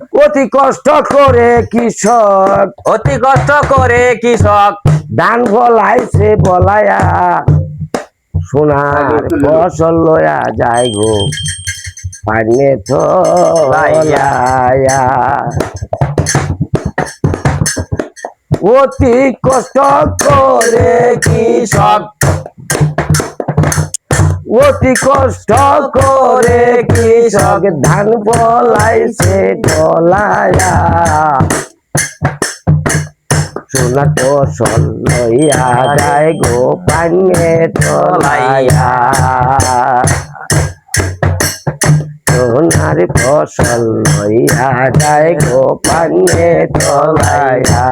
অতি কষ্ট করে কৃষক অতি কষ্ট করে কৃষক ধান ফলাইছে বলায়া সোনার ফসল লয়া যায় গো পানে তো লায়া অতি কষ্ট করে কৃষক অতি কষ্ট করে কৃষক ধান ফলাইছে বলায়া সোনার ফসল লইয়া যায় গো পানে তলাইয়া সোনার ফসল লইয়া যায় গো পানে তলাইয়া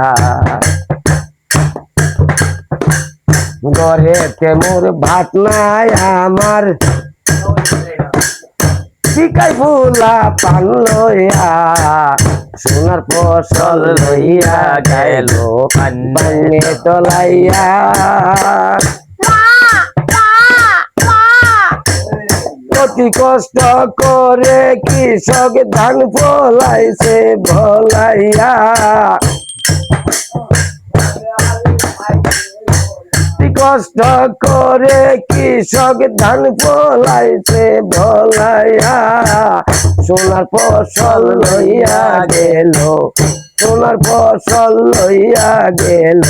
ঘরেতে মোর ভাত নাই আমার শিকাই ফুলা পান লইয়া সোনার ফসল লইয়া গেল পানে তলাইয়া অতি কষ্ট করে কৃষক ধান ফলাইছে ভলাইয়া কষ্ট করে কৃষক ধান ফলাইছে ভলাইয়া সোনার ফসল লইয়া গেল সোনার ফসল লইয়া গেল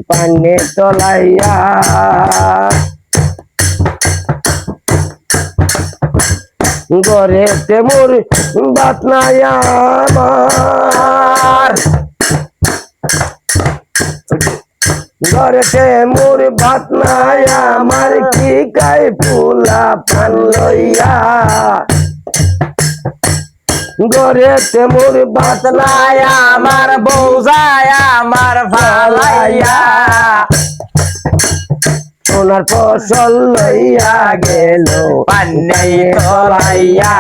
পানে তলাইয়া ঘরেতে মোর ভাত নাই আমার ঘরেতে মোর ভাত নাই আমার কি গাই ফুলা পান লইয়া ঘরেতে মোর ভাত নাই আমার বউ যায় আমার ফালাইয়া সোনার ফসল লইয়া গেল পানে তলাইয়া